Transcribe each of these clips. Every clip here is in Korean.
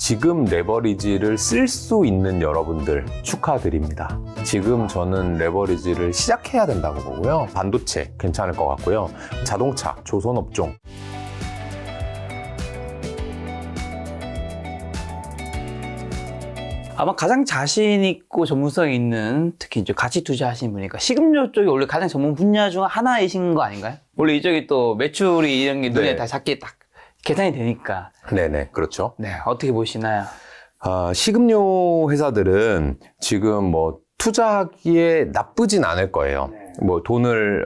지금 레버리지를 쓸 수 있는 여러분들 축하드립니다. 지금 저는 레버리지를 시작해야 된다고 보고요. 반도체 괜찮을 것 같고요. 자동차, 조선업종. 아마 가장 자신 있고 전문성이 있는, 특히 이제 가치 투자하시는 분이니까 식음료 쪽이 원래 가장 전문 분야 중 하나이신 거 아닌가요? 원래 이쪽이 또 매출이 이런 게 눈에 네. 다 작게 딱 계산이 되니까. 네네, 그렇죠. 네, 어떻게 보시나요? 식음료 회사들은 지금 뭐 투자하기에 나쁘진 않을 거예요. 뭐 돈을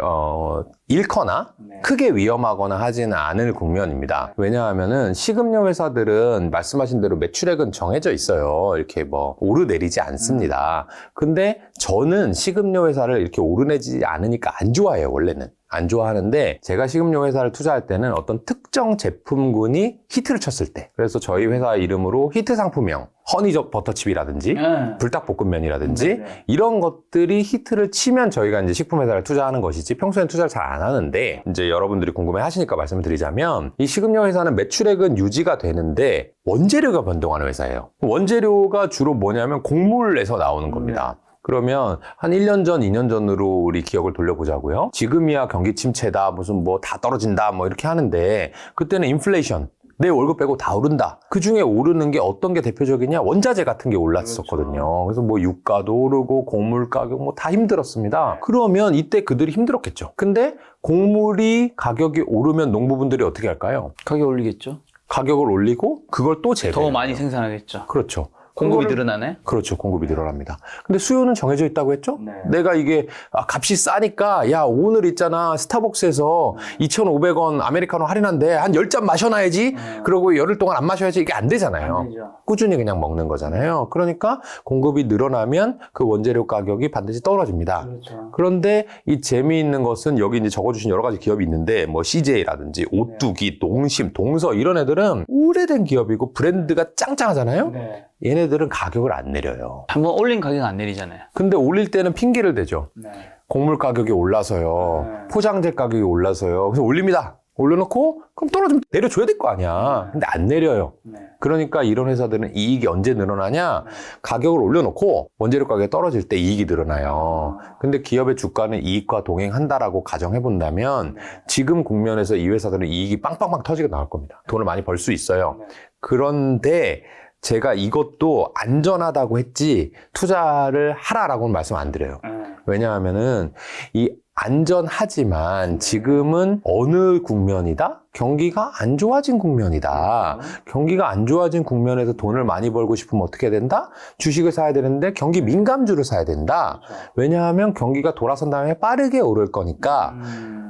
잃거나 크게 위험하거나 하지는 않을 국면입니다. 왜냐하면은 식음료 회사들은 말씀하신 대로 매출액은 정해져 있어요. 이렇게 뭐 오르내리지 않습니다. 근데 저는 식음료 회사를 이렇게 오르내지 않으니까 안 좋아해요, 원래는. 안 좋아하는데 제가 식음료 회사를 투자할 때는 어떤 특정 제품군이 히트를 쳤을 때, 그래서 저희 회사 이름으로 히트 상품명, 허니 버터칩이라든지 불닭볶음면이라든지 이런 것들이 히트를 치면 저희가 이제 식품 회사를 투자하는 것이지 평소엔 투자를 잘 안 하는데, 이제 여러분들이 궁금해 하시니까 말씀을 드리자면, 이 식음료 회사는 매출액은 유지가 되는데 원재료가 변동하는 회사예요. 원재료가 주로 뭐냐면 곡물에서 나오는 겁니다. 그러면 한 1년 전, 2년 전으로 우리 기억을 돌려보자고요. 지금이야 경기 침체다, 무슨 뭐 다 떨어진다, 뭐 이렇게 하는데, 그때는 인플레이션, 내 월급 빼고 다 오른다. 그 중에 오르는 게 어떤 게 대표적이냐? 원자재 같은 게 올랐었거든요. 그래서 뭐 유가도 오르고 곡물 가격 뭐 다 힘들었습니다. 그러면 이때 그들이 힘들었겠죠. 근데 곡물이 가격이 오르면 농부분들이 어떻게 할까요? 가격 올리겠죠? 가격을 올리고 그걸 또 재배. 더 많이 생산하겠죠. 그렇죠. 공급이 늘어나네? 그렇죠. 공급이 늘어납니다. 근데 수요는 정해져 있다고 했죠? 네. 내가 이게 값이 싸니까, 야, 오늘 있잖아, 스타벅스에서 2,500원 아메리카노 할인한데 한 10잔 마셔놔야지. 그러고 열흘 동안 안 마셔야지. 이게 안 되잖아요. 안 되죠. 꾸준히 그냥 먹는 거잖아요. 그러니까 공급이 늘어나면 그 원재료 가격이 반드시 떨어집니다. 그렇죠. 그런데 이 재미있는 것은, 여기 이제 적어주신 여러 가지 기업이 있는데, 뭐 CJ라든지 오뚜기, 농심, 동서, 이런 애들은 오래된 기업이고 브랜드가 짱짱하잖아요. 네. 얘네들은 가격을 안 내려요. 한번 올린 가격 안 내리잖아요. 근데 올릴 때는 핑계를 대죠. 네. 곡물 가격이 올라서요. 네. 포장재 가격이 올라서요. 그래서 올립니다. 올려놓고 그럼 떨어지면 내려줘야 될 거 아니야. 근데 안 내려요. 네. 그러니까 이런 회사들은 이익이 언제 늘어나냐? 가격을 올려놓고 원재료 가격이 떨어질 때 이익이 늘어나요. 근데 기업의 주가는 이익과 동행한다라고 가정해본다면 지금 국면에서 이 회사들은 이익이 빵빵빵 터지게 나올 겁니다. 돈을 많이 벌 수 있어요. 그런데 제가 이것도 안전하다고 했지 투자를 하라라고는 말씀 안 드려요. 왜냐하면은 이 안전하지만 지금은 어느 국면이다? 경기가 안 좋아진 국면이다. 경기가 안 좋아진 국면에서 돈을 많이 벌고 싶으면 어떻게 된다? 주식을 사야 되는데 경기 민감주를 사야 된다. 왜냐하면 경기가 돌아선 다음에 빠르게 오를 거니까.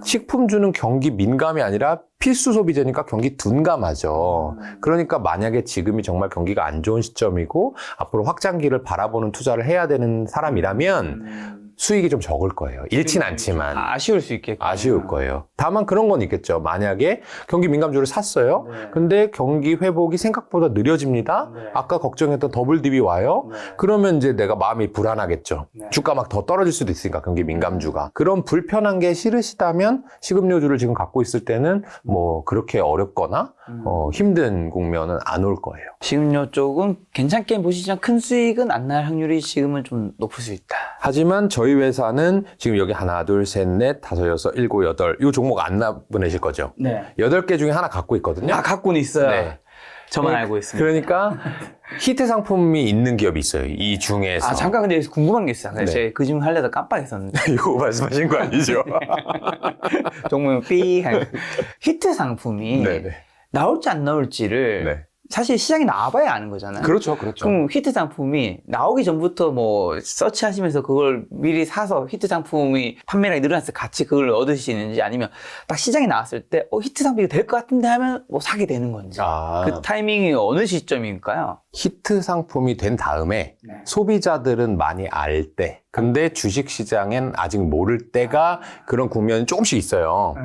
식품주는 경기 민감이 아니라 필수 소비재니까 경기 둔감하죠. 그러니까 만약에 지금이 정말 경기가 안 좋은 시점이고 앞으로 확장기를 바라보는 투자를 해야 되는 사람이라면 수익이 좀 적을 거예요. 잃진 않지만. 아쉬울 수 있겠고. 아쉬울 거예요. 다만 그런 건 있겠죠. 만약에 경기 민감주를 샀어요. 근데 경기 회복이 생각보다 느려집니다. 아까 걱정했던 더블 딥이 와요. 그러면 이제 내가 마음이 불안하겠죠. 주가 막 더 떨어질 수도 있으니까, 경기 민감주가. 그런 불편한 게 싫으시다면 식음료주를 지금 갖고 있을 때는 뭐 그렇게 어렵거나 힘든 국면은 안 올 거예요. 식음료 쪽은 괜찮게 보시지만 큰 수익은 안 날 확률이 지금은 좀 높을 수 있다. 하지만 저희 회사는 지금 여기 하나, 둘, 셋, 넷, 다섯, 여섯, 일곱, 여덟, 이 종목 안 보내실 거죠? 네. 8개 중에 하나 갖고 있거든요. 갖고는 있어요. 네. 저만 알고 있습니다. 그러니까 히트 상품이 있는 기업이 있어요. 이 중에서. 잠깐 근데 여기서 궁금한 게 있어요. 네. 제가 그 질문 하려다 깜빡했었는데. 이거 말씀하신 거 아니죠? 정말 삐 히트 상품이 네네. 나올지 안 나올지를 네. 사실 시장에 나와봐야 아는 거잖아요. 그렇죠, 그렇죠. 그럼 히트 상품이 나오기 전부터 뭐 서치하시면서 그걸 미리 사서 히트 상품이 판매량이 늘어났을 때 같이 그걸 얻으시는지, 아니면 딱 시장에 나왔을 때 히트 상품이 될 것 같은데 하면 뭐 사게 되는 건지. 그 타이밍이 어느 시점일까요? 히트 상품이 된 다음에 소비자들은 많이 알 때, 근데 주식시장엔 아직 모를 때가 그런 국면이 조금씩 있어요.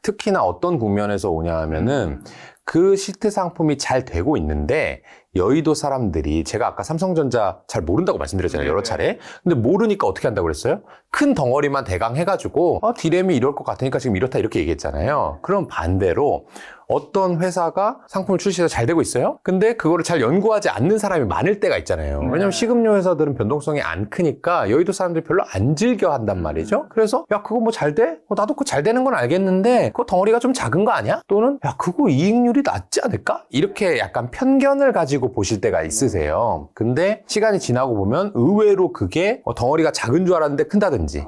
특히나 어떤 국면에서 오냐 하면은 그 히트 상품이 잘 되고 있는데 여의도 사람들이 제가 아까 삼성전자 잘 모른다고 말씀드렸잖아요. 여러 차례. 근데 모르니까 어떻게 한다고 그랬어요? 큰 덩어리만 대강 해가지고 디램이 이럴 것 같으니까 지금 이렇다 이렇게 얘기했잖아요. 그럼 반대로 어떤 회사가 상품을 출시해서 잘 되고 있어요? 근데 그거를 잘 연구하지 않는 사람이 많을 때가 있잖아요. 왜냐면 식음료 회사들은 변동성이 안 크니까 여의도 사람들이 별로 안 즐겨 한단 말이죠. 그래서 야 그거 뭐 잘 돼? 나도 그거 잘 되는 건 알겠는데 그거 덩어리가 좀 작은 거 아니야? 또는 야 그거 이익률이 낮지 않을까? 이렇게 약간 편견을 가지고 보실 때가 있으세요. 근데 시간이 지나고 보면 의외로 그게 덩어리가 작은 줄 알았는데 큰다든지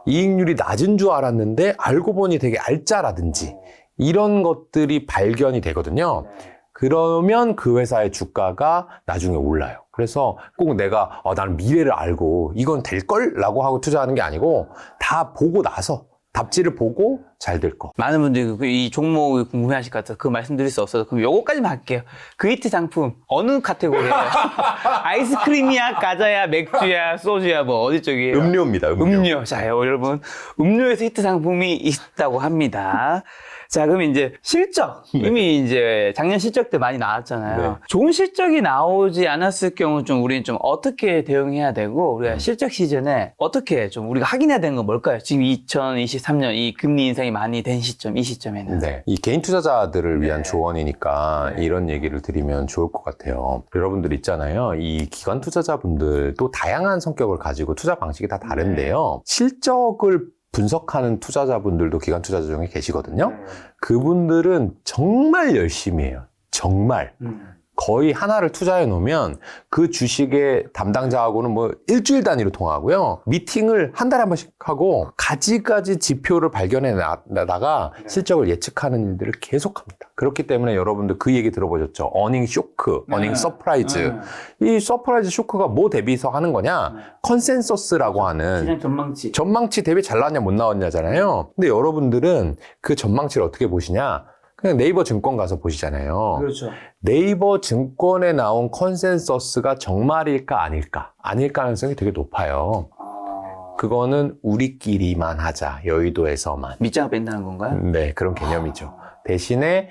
이익률이 낮은 줄 알았는데 알고 보니 되게 알짜라든지 이런 것들이 발견이 되거든요. 그러면 그 회사의 주가가 나중에 올라요. 그래서 꼭 내가 나는 미래를 알고 이건 될걸? 라고 하고 투자하는 게 아니고 다 보고 나서 답지를 보고 잘 될 거. 많은 분들이 이 종목을 궁금해하실 것 같아서 그 말씀드릴 수 없어서 그럼 요거까지만 할게요. 그 히트 상품 어느 카테고리예요? 아이스크림이야, 과자야, 맥주야, 소주야, 뭐 어디 쪽이에요? 음료입니다. 음료. 자, 여러분 음료에서 히트 상품이 있다고 합니다. 자, 그럼 이제 실적. 이미 이제 작년 실적 때 많이 나왔잖아요. 네. 좋은 실적이 나오지 않았을 경우 좀 우리는 좀 어떻게 대응해야 되고, 우리가 실적 시즌에 어떻게 좀 우리가 확인해야 되는 건 뭘까요? 지금 2023년 이 금리 인상이 많이 된 시점, 이 시점에는. 네. 이 개인 투자자들을 위한 네. 조언이니까 네. 이런 얘기를 드리면 좋을 것 같아요. 여러분들 있잖아요. 이 기관 투자자분들도 다양한 성격을 가지고 투자 방식이 다 다른데요. 실적을 분석하는 투자자분들도 기관 투자자 중에 계시거든요. 그분들은 정말 열심히 해요. 정말. 거의 하나를 투자해 놓으면 그 주식의 담당자하고는 뭐 일주일 단위로 통화하고요. 미팅을 한 달에 한 번씩 하고 가지가지 지표를 발견해 나다가 실적을 예측하는 일들을 계속합니다. 그렇기 때문에 여러분들 그 얘기 들어보셨죠? 어닝 쇼크, 어닝 서프라이즈. 이 서프라이즈 쇼크가 뭐 대비해서 하는 거냐? 컨센서스라고 하는 시장 전망치 대비 잘 나왔냐 못 나왔냐잖아요. 근데 여러분들은 그 전망치를 어떻게 보시냐? 그냥 네이버 증권 가서 보시잖아요. 그렇죠. 네이버 증권에 나온 컨센서스가 정말일까 아닐까? 아닐 가능성이 되게 높아요. 그거는 우리끼리만 하자. 여의도에서만. 밑장을 뺀다는 건가요? 네, 그런 개념이죠. 대신에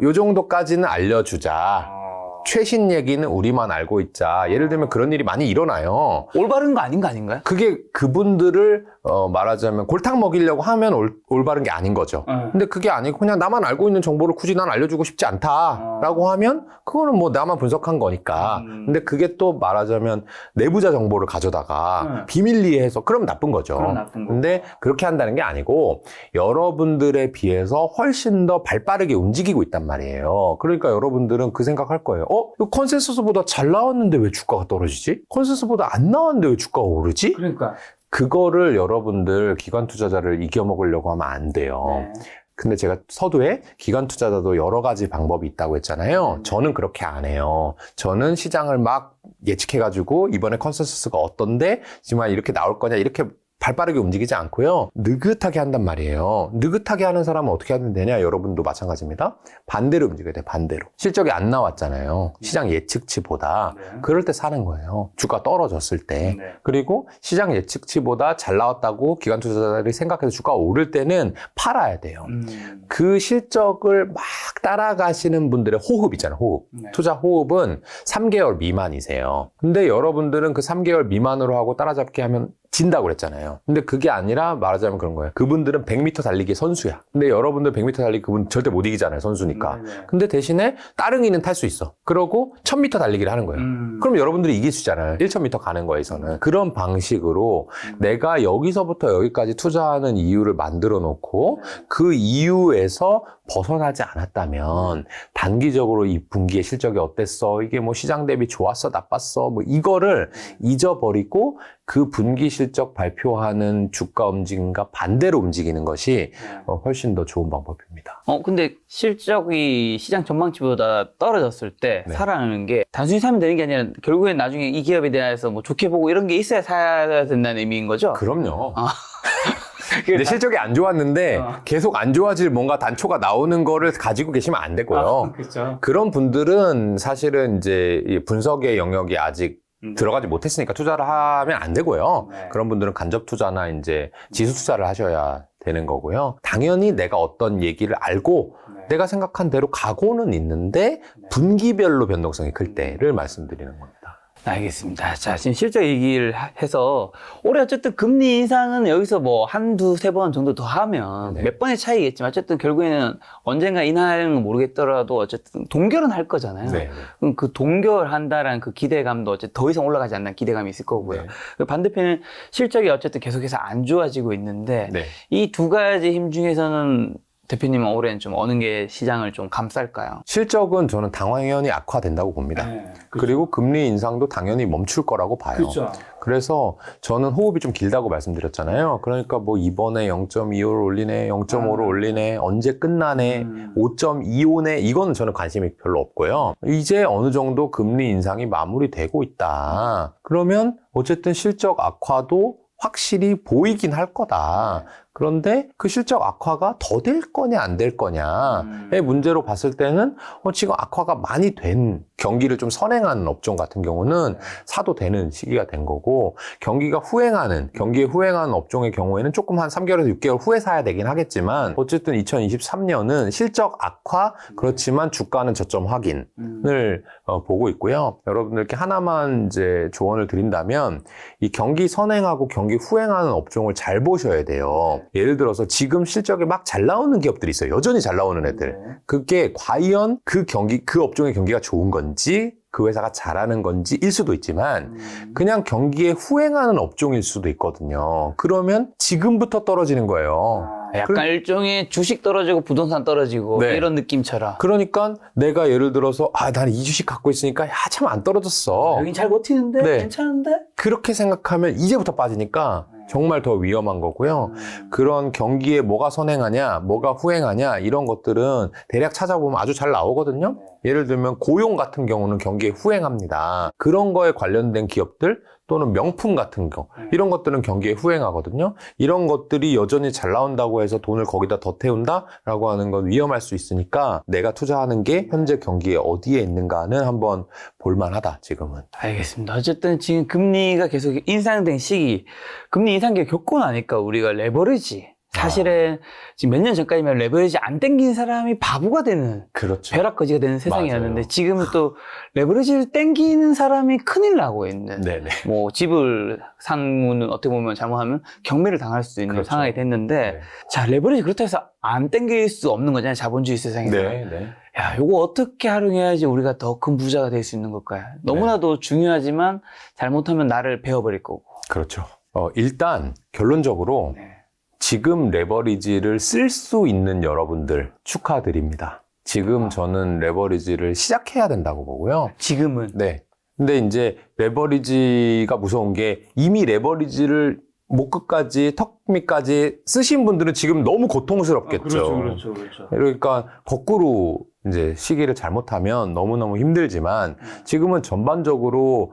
요 정도까지는 알려주자. 최신 얘기는 우리만 알고 있자. 예를 들면 그런 일이 많이 일어나요. 올바른 거 아닌 거 아닌가요? 그게 그분들을 말하자면 골탕 먹이려고 하면 올바른 게 아닌 거죠. 근데 그게 아니고 그냥 나만 알고 있는 정보를 굳이 난 알려주고 싶지 않다라고 하면 그거는 뭐 나만 분석한 거니까. 근데 그게 또 말하자면 내부자 정보를 가져다가 비밀리에해서 그럼 나쁜 거죠. 그럼 나쁜 거고. 근데 그렇게 한다는 게 아니고 여러분들에 비해서 훨씬 더 발빠르게 움직이고 있단 말이에요. 그러니까 여러분들은 그 생각할 거예요. 이거 컨센서스보다 잘 나왔는데 왜 주가가 떨어지지? 컨센서스보다 안 나왔는데 왜 주가가 오르지? 그러니까. 그거를 여러분들 기관 투자자를 이겨먹으려고 하면 안 돼요. 네. 근데 제가 서두에 기관 투자자도 여러 가지 방법이 있다고 했잖아요. 저는 그렇게 안 해요. 저는 시장을 막 예측해가지고 이번에 컨센서스가 어떤데 지금 이렇게 나올 거냐 이렇게 발빠르게 움직이지 않고요. 느긋하게 한단 말이에요. 느긋하게 하는 사람은 어떻게 하면 되냐? 여러분도 마찬가지입니다. 반대로 움직여야 돼, 반대로. 실적이 안 나왔잖아요. 시장 예측치보다. 그럴 때 사는 거예요. 주가 떨어졌을 때. 그리고 시장 예측치보다 잘 나왔다고 기관 투자자들이 생각해서 주가가 오를 때는 팔아야 돼요. 그 실적을 막 따라가시는 분들의 호흡 있잖아요, 호흡. 투자 호흡은 3개월 미만이세요. 근데 여러분들은 그 3개월 미만으로 하고 따라잡기 하면 진다고 그랬잖아요. 근데 그게 아니라 말하자면 그런 거예요. 그분들은 100m 달리기 선수야. 근데 여러분들 100m 달리기 그분 절대 못 이기잖아요, 선수니까. 근데 대신에 따릉이는 탈 수 있어. 그러고 1000m 달리기를 하는 거예요. 그럼 여러분들이 이길 수 있잖아요. 1000m 가는 거에서는. 그런 방식으로 내가 여기서부터 여기까지 투자하는 이유를 만들어 놓고 그 이유에서 벗어나지 않았다면 단기적으로 이 분기의 실적이 어땠어? 이게 뭐 시장 대비 좋았어? 나빴어? 뭐 이거를 잊어버리고 그 분기 실적 발표하는 주가 움직임과 반대로 움직이는 것이 훨씬 더 좋은 방법입니다. 근데 실적이 시장 전망치보다 떨어졌을 때 네. 사라는 게 단순히 사면 되는 게 아니라 결국엔 나중에 이 기업에 대해서 뭐 좋게 보고 이런 게 있어야 사야 된다는 의미인 거죠? 그럼요. 근데 실적이 안 좋았는데 계속 안 좋아질 뭔가 단초가 나오는 거를 가지고 계시면 안 되고요. 그렇죠. 그런 분들은 사실은 이제 이 분석의 영역이 아직 들어가지 못했으니까 투자를 하면 안 되고요. 네. 그런 분들은 간접 투자나 이제 지수 투자를 하셔야 되는 거고요. 당연히 내가 어떤 얘기를 알고 내가 생각한 대로 가고는 있는데 분기별로 변동성이 클 때를 말씀드리는 겁니다. 알겠습니다. 자, 지금 실적 얘기를 해서 올해 어쨌든 금리 인상은 여기서 뭐 한두 세 번 정도 더 하면 네. 몇 번의 차이겠지만 어쨌든 결국에는 언젠가 인하하는 건 모르겠더라도 어쨌든 동결은 할 거잖아요. 네. 그럼 그 동결한다라는 그 기대감도 어쨌든 더 이상 올라가지 않는 기대감이 있을 거고요. 네. 그 반대편은 실적이 어쨌든 계속해서 안 좋아지고 있는데 네. 이 두 가지 힘 중에서는 대표님은 올해는 좀 어느 게 시장을 좀 감쌀까요? 실적은 저는 당연히 악화된다고 봅니다. 그리고 금리 인상도 당연히 멈출 거라고 봐요. 그렇죠. 그래서 저는 호흡이 좀 길다고 말씀드렸잖아요. 그러니까 뭐 이번에 0.25를 올리네, 0.5를 올리네, 언제 끝나네, 5.25네, 이거는 저는 관심이 별로 없고요. 이제 어느 정도 금리 인상이 마무리되고 있다. 그러면 어쨌든 실적 악화도 확실히 보이긴 할 거다. 그런데 그 실적 악화가 더 될 거냐 안 될 거냐의 문제로 봤을 때는 지금 악화가 많이 된 경기를 좀 선행하는 업종 같은 경우는 사도 되는 시기가 된 거고, 경기에 후행하는 업종의 경우에는 조금 한 3개월에서 6개월 후에 사야 되긴 하겠지만 어쨌든 2023년은 실적 악화, 그렇지만 주가는 저점 확인을 보고 있고요. 여러분들께 하나만 이제 조언을 드린다면 이 경기 선행하고 경기 후행하는 업종을 잘 보셔야 돼요. 예를 들어서 지금 실적이 막 잘 나오는 기업들이 있어요. 여전히 잘 나오는 애들. 그게 과연 그 업종의 경기가 좋은 건지, 그 회사가 잘하는 건지일 수도 있지만 그냥 경기에 후행하는 업종일 수도 있거든요. 그러면 지금부터 떨어지는 거예요. 약간 일종의 주식 떨어지고 부동산 떨어지고 네. 이런 느낌처럼. 그러니까 내가 예를 들어서 나는 이 주식 갖고 있으니까 참 안 떨어졌어. 여긴 잘 버티는데? 네. 괜찮은데? 그렇게 생각하면 이제부터 빠지니까 정말 더 위험한 거고요. 그런 경기에 뭐가 선행하냐, 뭐가 후행하냐, 이런 것들은 대략 찾아보면 아주 잘 나오거든요. 예를 들면 고용 같은 경우는 경기에 후행합니다. 그런 거에 관련된 기업들 또는 명품 같은 거, 이런 것들은 경기에 후행하거든요. 이런 것들이 여전히 잘 나온다고 해서 돈을 거기다 더 태운다라고 하는 건 위험할 수 있으니까 내가 투자하는 게 현재 경기에 어디에 있는가는 한번 볼만하다, 지금은. 알겠습니다. 어쨌든 지금 금리가 계속 인상된 시기, 금리 인상기를 겪고 나니까 우리가 레버리지, 사실은 지금 몇 년 전까지만 레버리지 안 땡긴 사람이 바보가 되는, 그렇죠. 벼락거지가 되는 세상이었는데 맞아요. 지금은 또 레버리지를 땡기는 사람이 큰일 나고 있는, 네네. 뭐 집을 산 어떻게 보면 잘못하면 경매를 당할 수 있는 그렇죠. 상황이 됐는데, 네. 자, 레버리지 그렇다고 해서 안 땡길 수 없는 거잖아요, 자본주의 세상에서. 네. 야, 요거 어떻게 활용해야지 우리가 더 큰 부자가 될 수 있는 걸까요? 너무나도 중요하지만 잘못하면 나를 베어버릴 거고. 그렇죠. 일단 결론적으로 지금 레버리지를 쓸 수 있는 여러분들 축하드립니다. 지금 저는 레버리지를 시작해야 된다고 보고요. 지금은. 네. 근데 이제 레버리지가 무서운 게 이미 레버리지를 목 끝까지, 턱 밑까지 쓰신 분들은 지금 너무 고통스럽겠죠. 그렇죠. 그러니까 거꾸로 이제 시기를 잘못하면 너무너무 힘들지만 지금은 전반적으로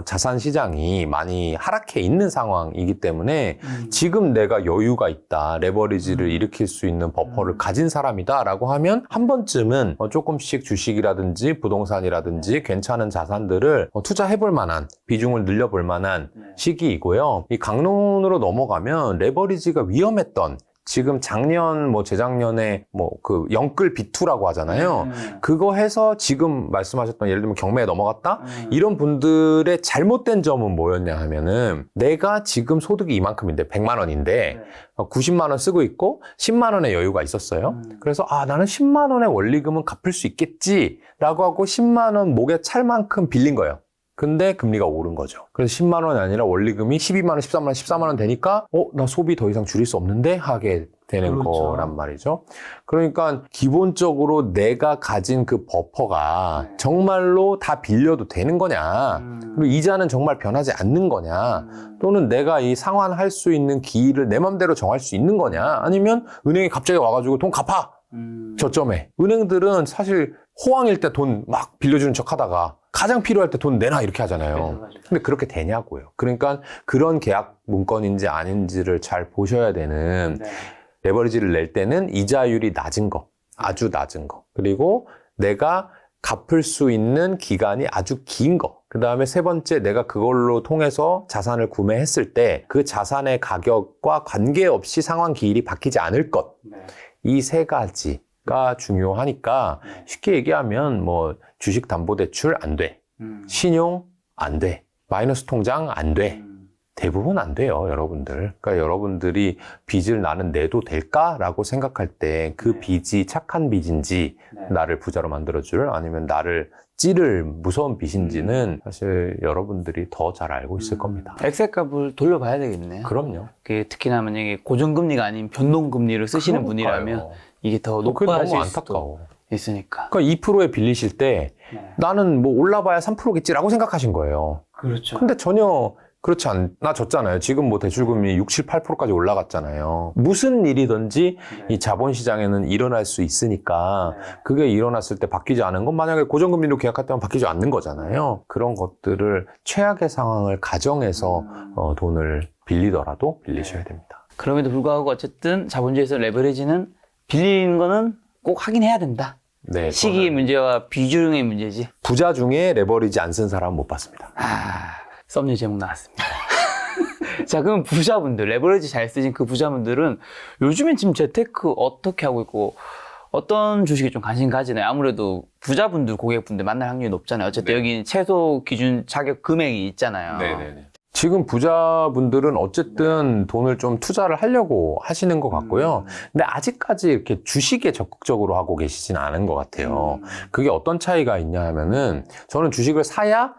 자산 시장이 많이 하락해 있는 상황이기 때문에 지금 내가 여유가 있다, 레버리지를 일으킬 수 있는 버퍼를 가진 사람이다 라고 하면 한 번쯤은 조금씩 주식이라든지 부동산이라든지 괜찮은 자산들을 투자해볼 만한, 비중을 늘려볼 만한 시기이고요. 이 강론으로 넘어가면 레버리지가 위험했던, 지금 작년, 재작년에 그 영끌 B2라고 하잖아요. 그거 해서 지금 말씀하셨던, 예를 들면 경매에 넘어갔다? 이런 분들의 잘못된 점은 뭐였냐 하면은, 내가 지금 소득이 이만큼인데, 100만 원인데, 90만 원 쓰고 있고, 10만 원의 여유가 있었어요. 그래서, 나는 10만 원의 원리금은 갚을 수 있겠지, 라고 하고 10만 원 목에 찰 만큼 빌린 거예요. 근데 금리가 오른 거죠. 그래서 10만 원이 아니라 원리금이 12만 원, 13만 원, 14만 원 되니까 나 소비 더 이상 줄일 수 없는데 하게 되는 거란 말이죠. 그러니까 기본적으로 내가 가진 그 버퍼가 정말로 다 빌려도 되는 거냐, 그리고 이자는 정말 변하지 않는 거냐, 또는 내가 이 상환할 수 있는 기일을 내 맘대로 정할 수 있는 거냐, 아니면 은행이 갑자기 와가지고 돈 갚아! 저점에. 은행들은 사실 호황일 때 돈 막 빌려주는 척 하다가 가장 필요할 때 돈 내놔 이렇게 하잖아요. 근데 그렇게 되냐고요. 그러니까 그런 계약 문건인지 아닌지를 잘 보셔야 되는, 레버리지를 낼 때는 이자율이 낮은 거, 아주 낮은 거, 그리고 내가 갚을 수 있는 기간이 아주 긴 거, 그 다음에 세 번째, 내가 그걸로 통해서 자산을 구매했을 때 그 자산의 가격과 관계없이 상환 기일이 바뀌지 않을 것, 이 세 가지 가 중요하니까 쉽게 얘기하면 뭐 주식담보대출 안 돼. 신용 안 돼. 마이너스 통장 안 돼. 대부분 안 돼요, 여러분들. 그러니까 여러분들이 빚을 나는 내도 될까라고 생각할 때 그 빚이 착한 빚인지 나를 부자로 만들어줄 아니면 나를 찌를 무서운 빚인지는 사실 여러분들이 더 잘 알고 있을 겁니다. 엑셀 값을 돌려봐야 되겠네요. 그럼요. 특히나 만약에 고정금리가 아닌 변동금리를 쓰시는 분이라면 이게 더 그게 높아질 너무 수도 안타까워. 있으니까. 그러니까 2%에 빌리실 때 나는 뭐 올라봐야 3%겠지라고 생각하신 거예요. 그렇죠. 근데 전혀 그렇지 않아졌잖아요. 지금 뭐 대출금리 6, 7, 8%까지 올라갔잖아요. 무슨 일이든지 이 자본시장에는 일어날 수 있으니까 그게 일어났을 때 바뀌지 않은 건 만약에 고정금리로 계약했다면 바뀌지 않는 거잖아요. 그런 것들을 최악의 상황을 가정해서 돈을 빌리더라도 빌리셔야 됩니다. 그럼에도 불구하고 어쨌든 자본주의에서 레버리지는 빌리는 거는 꼭 하긴 해야 된다. 네, 시기의 저는 문제와 비중의 문제지. 부자 중에 레버리지 안 쓴 사람은 못 봤습니다. 썸네일 제목 나왔습니다. 자, 그럼 부자분들, 레버리지 잘 쓰신 그 부자분들은 요즘엔 지금 재테크 어떻게 하고 있고 어떤 주식에 좀 관심 가지나요? 아무래도 부자분들, 고객분들 만날 확률이 높잖아요. 어쨌든 여기 최소 기준 자격 금액이 있잖아요. 네네네. 지금 부자분들은 어쨌든 돈을 좀 투자를 하려고 하시는 것 같고요. 근데 아직까지 이렇게 주식에 적극적으로 하고 계시진 않은 것 같아요. 그게 어떤 차이가 있냐 하면은 저는 주식을 사야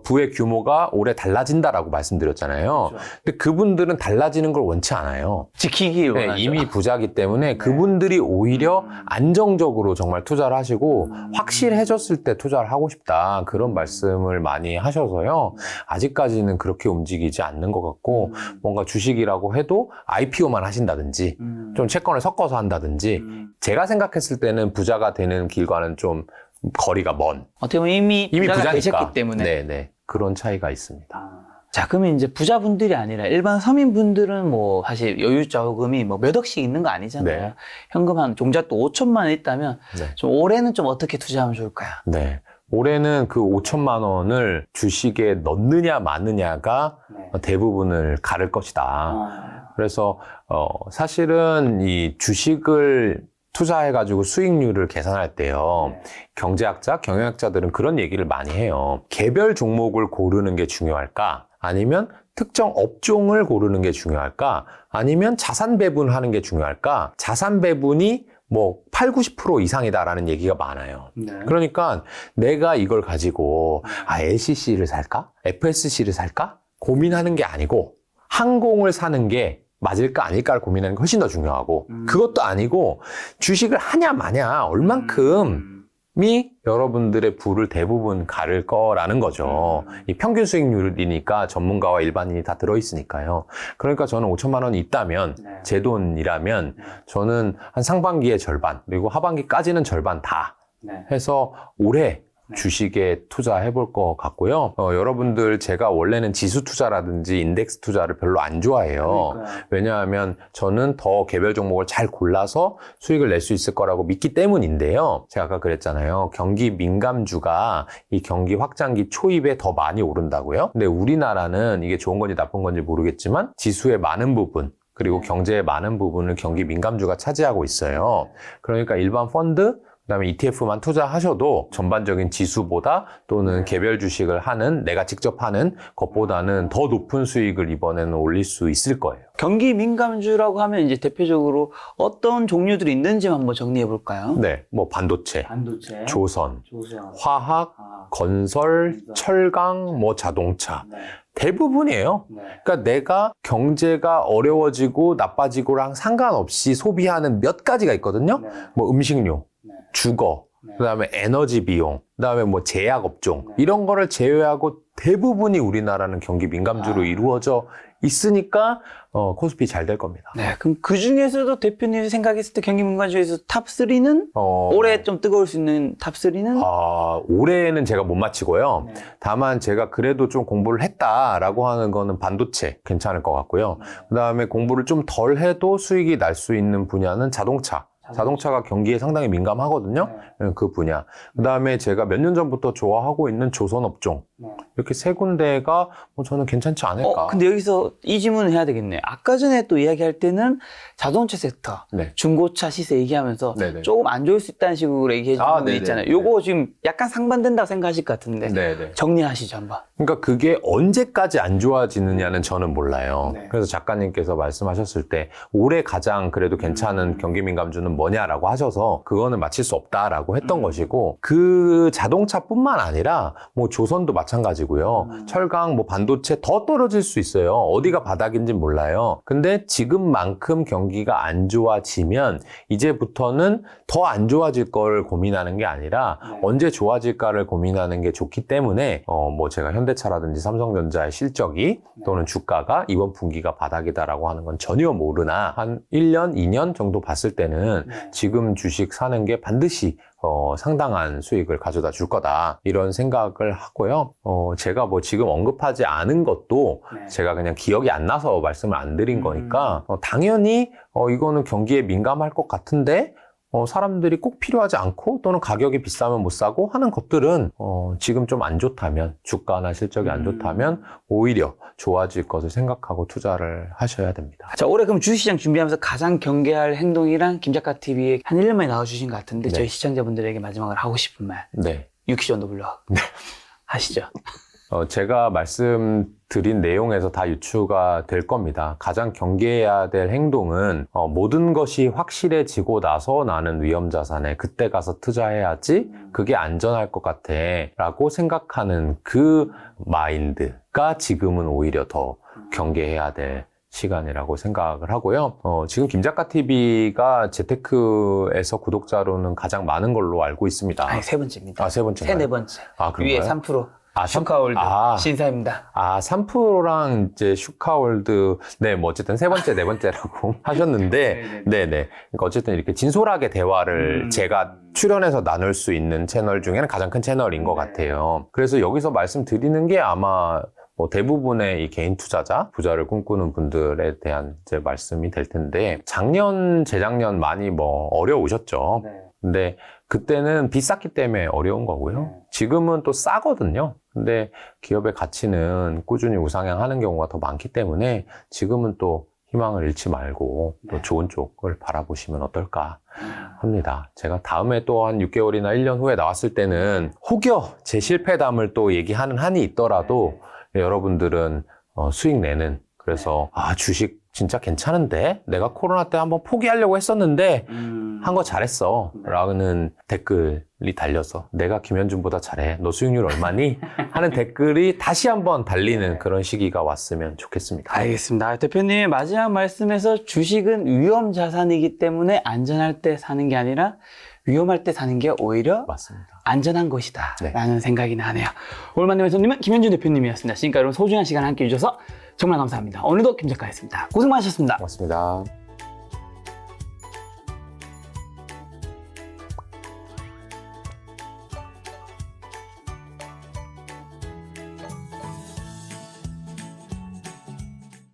부의 규모가 올해 달라진다라고 말씀드렸잖아요. 그렇죠. 근데 그분들은 달라지는 걸 원치 않아요. 지키길 원하죠. 네, 이미 부자기 때문에 그분들이 오히려 안정적으로 정말 투자를 하시고 확실해졌을 때 투자를 하고 싶다. 그런 말씀을 많이 하셔서요. 아직까지는 그렇게 움직이지 않는 것 같고 뭔가 주식이라고 해도 IPO만 하신다든지 좀 채권을 섞어서 한다든지 제가 생각했을 때는 부자가 되는 길과는 좀 거리가 먼. 어떻게 보면 이미 부자가 부자니까. 되셨기 때문에. 네네. 그런 차이가 있습니다. 자, 그러면 이제 부자분들이 아니라 일반 서민분들은 뭐 사실 여유 자금이 뭐 몇 억씩 있는 거 아니잖아요. 네. 현금 한 종잣돈 5천만 원 있다면 네. 좀 올해는 좀 어떻게 투자하면 좋을까요? 네. 올해는 그 5천만 원을 주식에 넣느냐 마느냐가 대부분을 가를 것이다. 그래서 사실은 이 주식을 투자해가지고 수익률을 계산할 때요. 경제학자, 경영학자들은 그런 얘기를 많이 해요. 개별 종목을 고르는 게 중요할까? 아니면 특정 업종을 고르는 게 중요할까? 아니면 자산 배분하는 게 중요할까? 자산 배분이 뭐 8, 90% 이상이다라는 얘기가 많아요. 그러니까 내가 이걸 가지고 LCC를 살까? FSC를 살까? 고민하는 게 아니고 항공을 사는 게 맞을까 아닐까를 고민하는 게 훨씬 더 중요하고 그것도 아니고 주식을 하냐 마냐 얼만큼이 여러분들의 부를 대부분 가를 거라는 거죠. 이 평균 수익률이니까 전문가와 일반인이 다 들어있으니까요. 그러니까 저는 5천만 원이 있다면 제 돈이라면 저는 한 상반기의 절반 그리고 하반기까지는 절반 다 해서 올해 주식에 투자해 볼 것 같고요. 여러분들 제가 원래는 지수 투자라든지 인덱스 투자를 별로 안 좋아해요. 왜냐하면 저는 더 개별 종목을 잘 골라서 수익을 낼 수 있을 거라고 믿기 때문인데요. 제가 아까 그랬잖아요. 경기 민감주가 이 경기 확장기 초입에 더 많이 오른다고요. 근데 우리나라는 이게 좋은 건지 나쁜 건지 모르겠지만 지수의 많은 부분 그리고 경제의 많은 부분을 경기 민감주가 차지하고 있어요. 그러니까 일반 펀드 그다음에 ETF만 투자하셔도 전반적인 지수보다 또는 개별 주식을 하는 내가 직접 하는 것보다는 더 높은 수익을 이번에는 올릴 수 있을 거예요. 경기 민감주라고 하면 이제 대표적으로 어떤 종류들이 있는지 한번 정리해 볼까요? 네, 뭐 반도체, 반도체, 조선, 화학, 건설, 철강, 뭐 자동차. 대부분이에요. 그러니까 내가 경제가 어려워지고 나빠지고랑 상관없이 소비하는 몇 가지가 있거든요. 뭐 음식료, 주거, 그다음에 에너지 비용, 그다음에 뭐 제약 업종 이런 거를 제외하고 대부분이 우리나라는 경기 민감주로 이루어져 있으니까 코스피 잘 될 겁니다. 네, 그럼 그 중에서도 대표님 생각했을 때 경기 민감주에서 탑 3는 올해 좀 뜨거울 수 있는 탑 3는 올해는 제가 못 맞히고요. 다만 제가 그래도 좀 공부를 했다라고 하는 거는 반도체 괜찮을 것 같고요. 그다음에 공부를 좀 덜 해도 수익이 날 수 있는 분야는 자동차가 경기에 상당히 민감하거든요. 그 분야. 그 다음에 제가 몇 년 전부터 좋아하고 있는 조선업종. 이렇게 세 군데가 저는 괜찮지 않을까. 근데 여기서 이 질문을 해야 되겠네. 아까 전에 또 이야기할 때는 자동차 섹터, 네. 중고차 시세 얘기하면서 네네. 조금 안 좋을 수 있다는 식으로 얘기해 주는 분이 네네. 있잖아요. 요거 지금 약간 상반된다고 생각하실 것 같은데 네네. 정리하시죠 한번. 그러니까 그게 언제까지 안 좋아지느냐는 저는 몰라요. 네. 그래서 작가님께서 말씀하셨을 때 올해 가장 그래도 괜찮은 경기 민감주는 뭐냐라고 하셔서 그거는 맞힐 수 없다라고 했던 것이고, 그 자동차뿐만 아니라 뭐 조선도 마찬가지고요. 철강, 뭐 반도체 더 떨어질 수 있어요. 어디가 바닥인지 몰라요. 근데 지금만큼 경기가 안 좋아지면 이제부터는 더 안 좋아질 걸 고민하는 게 아니라 언제 좋아질까를 고민하는 게 좋기 때문에 뭐 제가 현대차라든지 삼성전자의 실적이 또는 주가가 이번 분기가 바닥이다라고 하는 건 전혀 모르나 한 1년, 2년 정도 봤을 때는 지금 주식 사는 게 반드시 상당한 수익을 가져다 줄 거다, 이런 생각을 하고요. 제가 뭐 지금 언급하지 않은 것도 제가 그냥 기억이 안 나서 말씀을 안 드린 거니까 당연히 이거는 경기에 민감할 것 같은데 사람들이 꼭 필요하지 않고 또는 가격이 비싸면 못 사고 하는 것들은 지금 좀 안 좋다면, 주가나 실적이 안 좋다면 오히려 좋아질 것을 생각하고 투자를 하셔야 됩니다. 자, 올해 그럼 주식시장 준비하면서 가장 경계할 행동이랑 김작가 TV에 한 1년 만에 나와주신 것 같은데 네. 저희 시청자분들에게 마지막으로 하고 싶은 말 네. 유키존도 불러 하시죠. 제가 말씀드린 내용에서 다 유추가 될 겁니다. 가장 경계해야 될 행동은 모든 것이 확실해지고 나서 나는 위험자산에 그때 가서 투자해야지 그게 안전할 것 같아 라고 생각하는 그 마인드가 지금은 오히려 더 경계해야 될 시간이라고 생각을 하고요. 지금 김작가TV가 재테크에서 구독자로는 가장 많은 걸로 알고 있습니다. 아니, 세 번째입니다. 세 번째. 세, 네 번째. 아, 그런가요? 위에 3%. 아, 슈카월드 신사입니다. 3%랑 이제 슈카월드, 네, 뭐 어쨌든 세 번째, 네 번째라고 하셨는데, 네네. 그러니까 어쨌든 이렇게 진솔하게 대화를 제가 출연해서 나눌 수 있는 채널 중에는 가장 큰 채널인 것 같아요. 그래서 여기서 말씀드리는 게 아마 뭐 대부분의 이 개인 투자자, 부자를 꿈꾸는 분들에 대한 이제 말씀이 될 텐데, 작년, 재작년 많이 뭐 어려우셨죠. 근데 그때는 비쌌기 때문에 어려운 거고요. 지금은 또 싸거든요. 근데 기업의 가치는 꾸준히 우상향하는 경우가 더 많기 때문에 지금은 또 희망을 잃지 말고 또 좋은 쪽을 바라보시면 어떨까 합니다. 제가 다음에 또 한 6개월이나 1년 후에 나왔을 때는 혹여 제 실패담을 또 얘기하는 한이 있더라도 여러분들은 수익 내는, 그래서 주식 진짜 괜찮은데 내가 코로나 때 한번 포기하려고 했었는데 한 거 잘했어 라는 댓글이 달려서 내가 김현준보다 잘해, 너 수익률 얼마니? 하는 댓글이 다시 한번 달리는 그런 시기가 왔으면 좋겠습니다. 알겠습니다. 대표님 마지막 말씀에서 주식은 위험 자산이기 때문에 안전할 때 사는 게 아니라 위험할 때 사는 게 오히려 맞습니다. 안전한 것이다 네. 라는 생각이 나네요. 오늘 만난 손님은 김현준 대표님이었습니다. 지금까지 여러분 소중한 시간 함께 해주셔서 정말 감사합니다. 오늘도 김 작가였습니다. 고생 많으셨습니다. 고맙습니다.